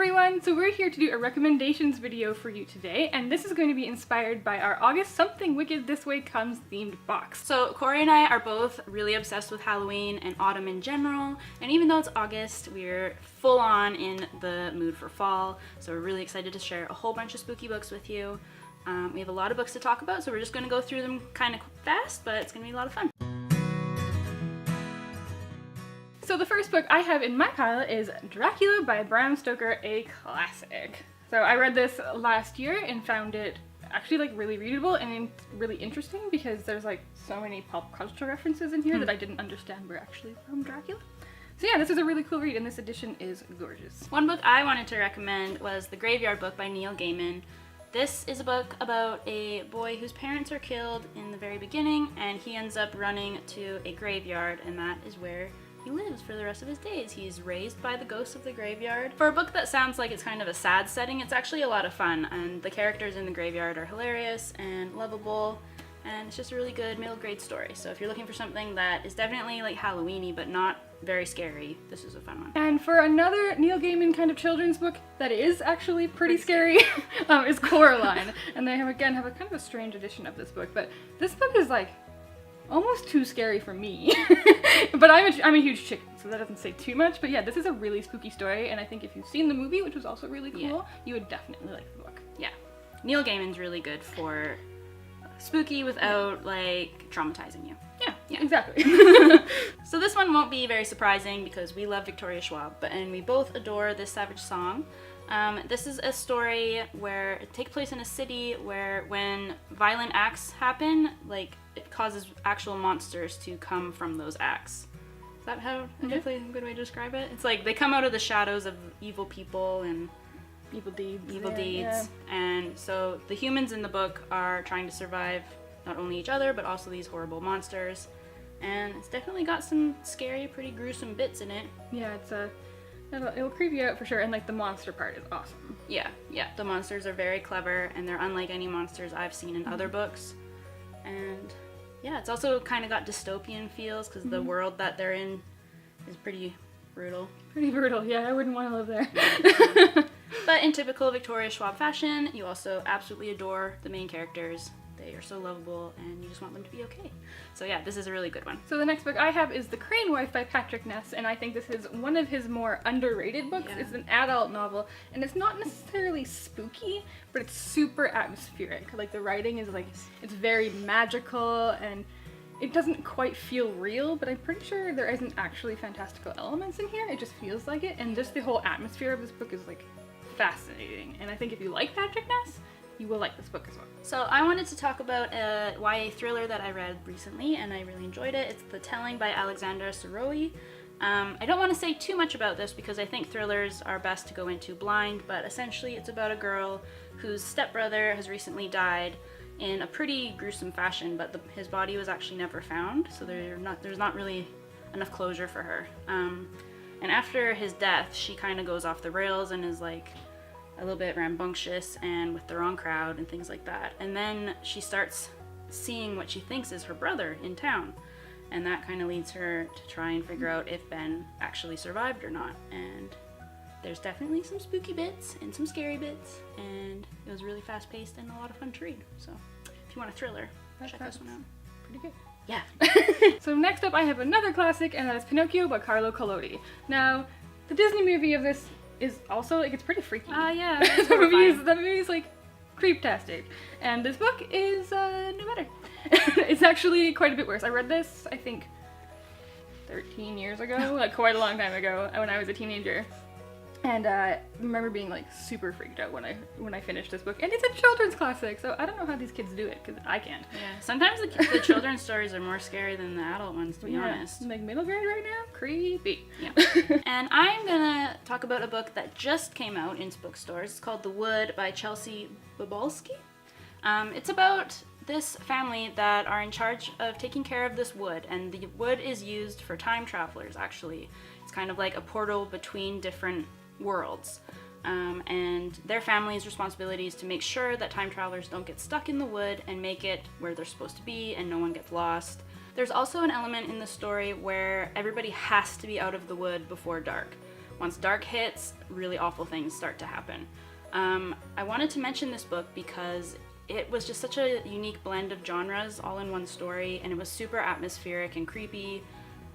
everyone! So we're here to do a recommendations video for you today, and this is going to be inspired by our August Something Wicked This Way Comes themed box. So Cori and I are both really obsessed with Halloween and autumn in general, and even though it's August, we're full on in the mood for fall, so we're really excited to share a whole bunch of spooky books with you. We have a lot of books to talk about, so we're just going to go through them kind of fast, but it's going to be a lot of fun. So the first book I have in my pile is Dracula by Bram Stoker, a classic. So I read this last year and found it actually like really readable and really interesting because there's like so many pop culture references in here that I didn't understand were actually from Dracula. So yeah, this is a really cool read and this edition is gorgeous. One book I wanted to recommend was The Graveyard Book by Neil Gaiman. This is a book about a boy whose parents are killed in the very beginning and he ends up running to a graveyard, and that is where he lives for the rest of his days. He's raised by the ghosts of the graveyard. For a book that sounds like it's kind of a sad setting, it's actually a lot of fun, and the characters in the graveyard are hilarious and lovable, and it's just a really good middle grade story. So if you're looking for something that is definitely like Halloween-y but not very scary, this is a fun one. And for another Neil Gaiman kind of children's book that is actually pretty scary, is Coraline. And they have a kind of a strange edition of this book, but this book is like almost too scary for me. But I'm a huge chicken, so that doesn't say too much. But yeah, this is a really spooky story, and I think if you've seen the movie, which was also really cool, you would definitely like the book. Yeah. Neil Gaiman's really good for spooky without like traumatizing you. Yeah, exactly. So this one won't be very surprising because we love Victoria Schwab, and we both adore this Savage Song. This is a story where it takes place in a city where when violent acts happen, like it causes actual monsters to come from those acts. Is that how a good way to describe it? It's like they come out of the shadows of evil people and evil deeds. And so the humans in the book are trying to survive not only each other but also these horrible monsters. And it's definitely got some scary, pretty gruesome bits in it. Yeah, it'll creep you out for sure, and like the monster part is awesome. Yeah, the monsters are very clever and they're unlike any monsters I've seen in other books. And yeah, it's also kind of got dystopian feels because the world that they're in is pretty brutal. Pretty brutal, yeah, I wouldn't want to live there. But in typical Victoria Schwab fashion, you also absolutely adore the main characters. They are so lovable and you just want them to be okay. So yeah, this is a really good one. So the next book I have is The Crane Wife by Patrick Ness, and I think this is one of his more underrated books. Yeah. It's an adult novel, and it's not necessarily spooky, but it's super atmospheric. Like the writing is like, it's very magical, and it doesn't quite feel real, but I'm pretty sure there isn't actually fantastical elements in here. It just feels like it, and just the whole atmosphere of this book is like fascinating. And I think if you like Patrick Ness, you will like this book as well. So I wanted to talk about a YA thriller that I read recently and I really enjoyed it. It's The Telling by Alexandra Serowy. I don't want to say too much about this because I think thrillers are best to go into blind, but essentially it's about a girl whose stepbrother has recently died in a pretty gruesome fashion, but his body was actually never found, so there's not really enough closure for her. And after his death, she kind of goes off the rails and is like a little bit rambunctious and with the wrong crowd and things like that. And then she starts seeing what she thinks is her brother in town. And that kind of leads her to try and figure out if Ben actually survived or not. And there's definitely some spooky bits and some scary bits. And it was really fast paced and a lot of fun to read. So if you want a thriller, check this one out. Pretty good. Yeah. So next up I have another classic, and that is Pinocchio by Carlo Collodi. Now, the Disney movie of this is also like, it's pretty freaky. Yeah. The movie is like creep-tastic, and this book is no better. It's actually quite a bit worse. I read this, I think, 13 years ago, like quite a long time ago, when I was a teenager. And I remember being like super freaked out when I finished this book. And it's a children's classic, so I don't know how these kids do it, because I can't. Yeah, sometimes the children's stories are more scary than the adult ones, to be honest. Like middle grade right now? Creepy. Yeah. And I'm gonna talk about a book that just came out in bookstores. It's called The Wood by Chelsea Bobulski. It's about this family that are in charge of taking care of this wood, and the wood is used for time travelers, actually. It's kind of like a portal between different worlds. And their family's responsibility is to make sure that time travelers don't get stuck in the wood and make it where they're supposed to be and no one gets lost. There's also an element in the story where everybody has to be out of the wood before dark, once dark hits, really awful things start to happen. I wanted to mention this book because it was just such a unique blend of genres all in one story, and it was super atmospheric and creepy,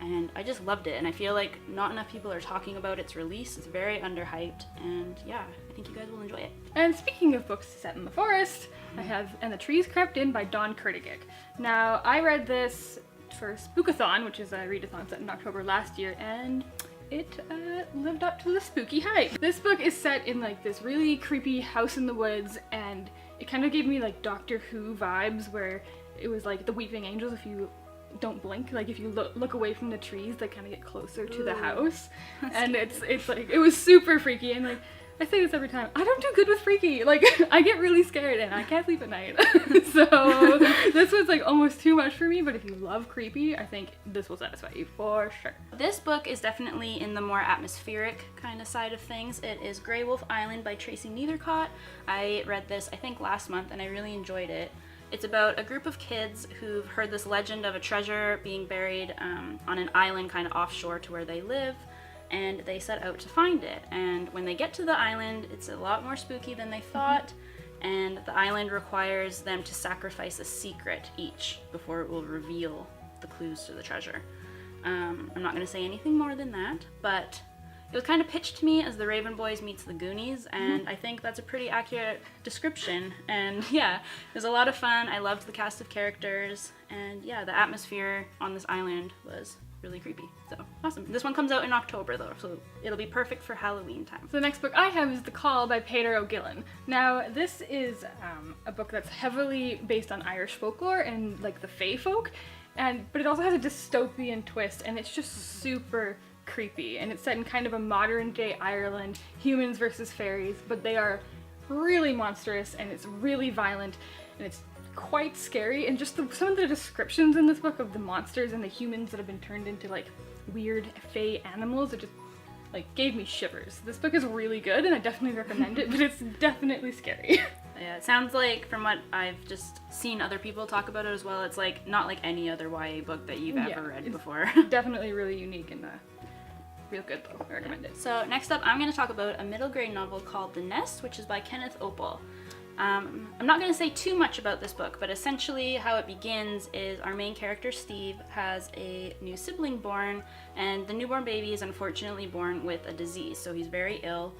and I just loved it. And I feel like not enough people are talking about its release. It's very underhyped, and yeah, I think you guys will enjoy it. And speaking of books set in the forest, I have And the Trees Crept In by Dawn Kurtagich. Now, I read this for Spookathon, which is a readathon set in October last year, and it lived up to the spooky hype. This book is set in like this really creepy house in the woods, and it kind of gave me like Doctor Who vibes, where it was like the weeping angels. If you don't blink, like if you look away from the trees, they kind of get closer to the house. And it's like, it was super freaky, and like I say this every time, I don't do good with freaky. Like, I get really scared and I can't sleep at night. So this was like almost too much for me, but if you love creepy, I think this will satisfy you for sure. This book is definitely in the more atmospheric kind of side of things. It is Grey Wolf Island by Tracey Neithercott. I read this, I think, last month, and I really enjoyed it. It's about a group of kids who've heard this legend of a treasure being buried on an island kind of offshore to where they live, and they set out to find it. And when they get to the island, it's a lot more spooky than they thought, and the island requires them to sacrifice a secret each before it will reveal the clues to the treasure. I'm not going to say anything more than that, but it was kind of pitched to me as the Raven Boys meets the Goonies, and I think that's a pretty accurate description. And yeah, it was a lot of fun. I loved the cast of characters, and yeah, the atmosphere on this island was really creepy. So awesome. This one comes out in October though, so it'll be perfect for Halloween time. So the next book I have is The Call by Paedar O'Gillen. Now this is a book that's heavily based on Irish folklore and like the fae folk, but it also has a dystopian twist, and it's just super creepy, and it's set in kind of a modern day Ireland, humans versus fairies, but they are really monstrous, and it's really violent, and it's quite scary. And just some of the descriptions in this book of the monsters and the humans that have been turned into like weird fae animals, it just like gave me shivers. This book is really good, and I definitely recommend it, but it's definitely scary. Yeah, it sounds like, from what I've just seen other people talk about it as well, it's like not like any other YA book that you've ever read before. Definitely really unique and real good though. I recommend it. So next up, I'm going to talk about a middle grade novel called The Ness, which is by Kenneth Oppel. I'm not going to say too much about this book, but essentially how it begins is our main character Steve has a new sibling born, and the newborn baby is unfortunately born with a disease, so he's very ill,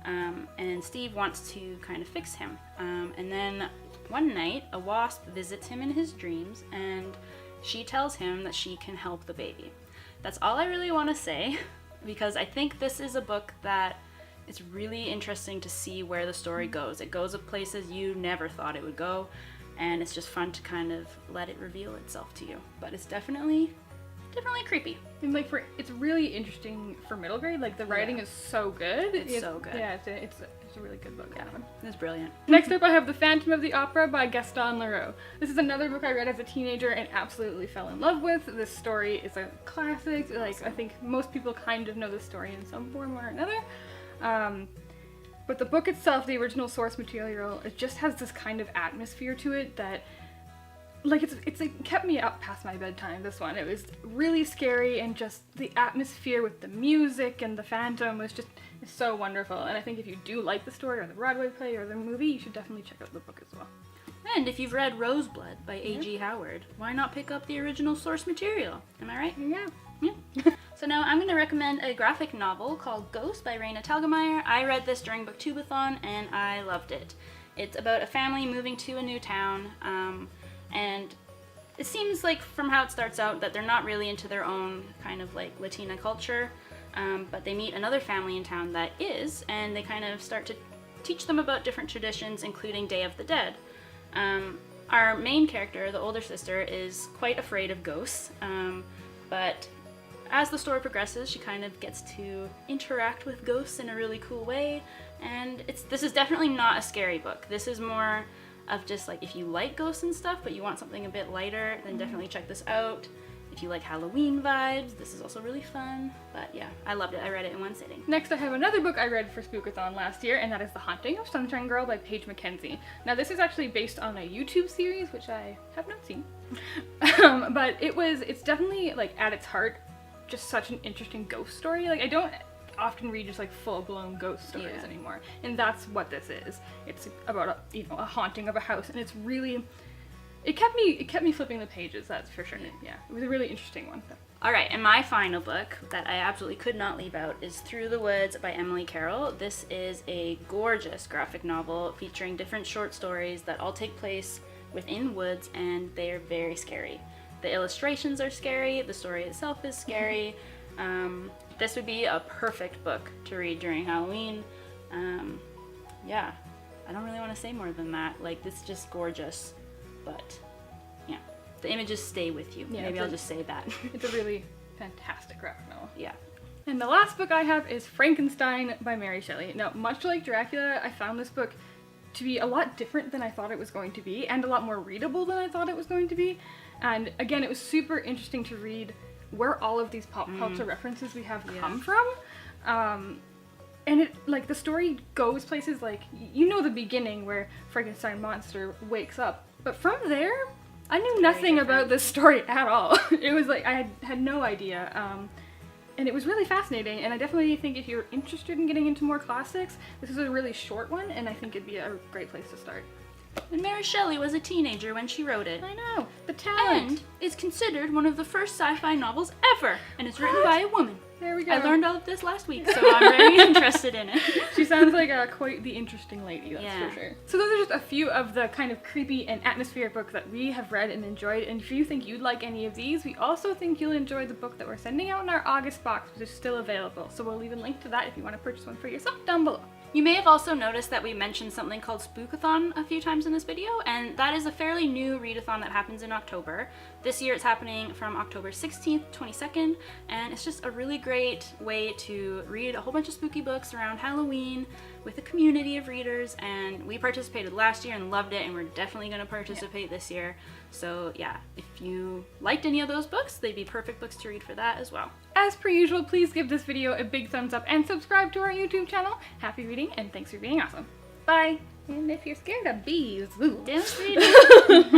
and Steve wants to kind of fix him. And then one night a wasp visits him in his dreams, and she tells him that she can help the baby. That's all I really want to say, because I think this is a book that it's really interesting to see where the story goes. It goes to places you never thought it would go, and it's just fun to kind of let it reveal itself to you. But it's definitely creepy. And like it's really interesting for middle grade. Like the writing is so good. It's so good. Yeah, it's a really good book. Yeah, it's brilliant. Next up, I have The Phantom of the Opera by Gaston Lereaux. This is another book I read as a teenager and absolutely fell in love with. This story is a classic. Like I think most people kind of know the story in some form or another. But the book itself, the original source material, it just has this kind of atmosphere to it that, like, it kept me up past my bedtime, this one. It was really scary, and just the atmosphere with the music and the phantom was just so wonderful. And I think if you do like the story or the Broadway play or the movie, you should definitely check out the book as well. And if you've read Roseblood by A.G. Howard, why not pick up the original source material? Am I right? Yeah. So now I'm going to recommend a graphic novel called Ghost by Raina Telgemeier. I read this during Booktubeathon and I loved it. It's about a family moving to a new town, and it seems like from how it starts out that they're not really into their own kind of like Latina culture, but they meet another family in town that is, and they kind of start to teach them about different traditions, including Day of the Dead. Our main character, the older sister, is quite afraid of ghosts, but as the story progresses, she kind of gets to interact with ghosts in a really cool way, and this is definitely not a scary book. This is more of just like, if you like ghosts and stuff, but you want something a bit lighter, then definitely check this out. If you like Halloween vibes, this is also really fun. But yeah, I loved it. I read it in one sitting. Next, I have another book I read for Spookathon last year, and that is The Haunting of Sunshine Girl by Paige McKenzie. Now, this is actually based on a YouTube series, which I have not seen. But it's definitely, like, at its heart, just such an interesting ghost story. Like, often read just like full-blown ghost stories anymore, and that's what this is. It's about a haunting of a house, and it's really, it kept me flipping the pages, that's for sure. Yeah, it was a really interesting one. All right, and my final book that I absolutely could not leave out is Through the Woods by Emily Carroll. This is a gorgeous graphic novel featuring different short stories that all take place within woods, and they are very scary. The illustrations are scary, the story itself is scary. This would be a perfect book to read during Halloween. Yeah, I don't really want to say more than that. Like, this is just gorgeous, but yeah, the images stay with you. Yeah, maybe I'll just say that. It's a really fantastic graphic novel. Yeah. And the last book I have is Frankenstein by Mary Shelley. Now, much like Dracula, I found this book to be a lot different than I thought it was going to be, and a lot more readable than I thought it was going to be. And again, it was super interesting to read where all of these pop culture references we have come from. And it, like, the story goes places like, you know, the beginning where Frankenstein monster wakes up, but from there, I knew nothing about this story at all. It was like, I had no idea. And it was really fascinating, and I definitely think if you're interested in getting into more classics, this is a really short one, and I think it'd be a great place to start. And Mary Shelley was a teenager when she wrote it. I know, the talent! And it's considered one of the first sci-fi novels ever, and it's written by a woman. There we go. I learned all of this last week, so I'm very interested in it. She sounds like quite the interesting lady, that's for sure. So those are just a few of the kind of creepy and atmospheric books that we have read and enjoyed, and if you think you'd like any of these, we also think you'll enjoy the book that we're sending out in our August box, which is still available, so we'll leave a link to that if you want to purchase one for yourself down below. You may have also noticed that we mentioned something called Spookathon a few times in this video, and that is a fairly new readathon that happens in October. This year it's happening from October 16th to 22nd, and it's just a really great way to read a whole bunch of spooky books around Halloween with a community of readers, and we participated last year and loved it, and we're definitely going to participate this year. So yeah, if you liked any of those books, they'd be perfect books to read for that as well. As per usual, please give this video a big thumbs up and subscribe to our YouTube channel. Happy reading, and thanks for being awesome. Bye! And if you're scared of bees, woo. Don't read it.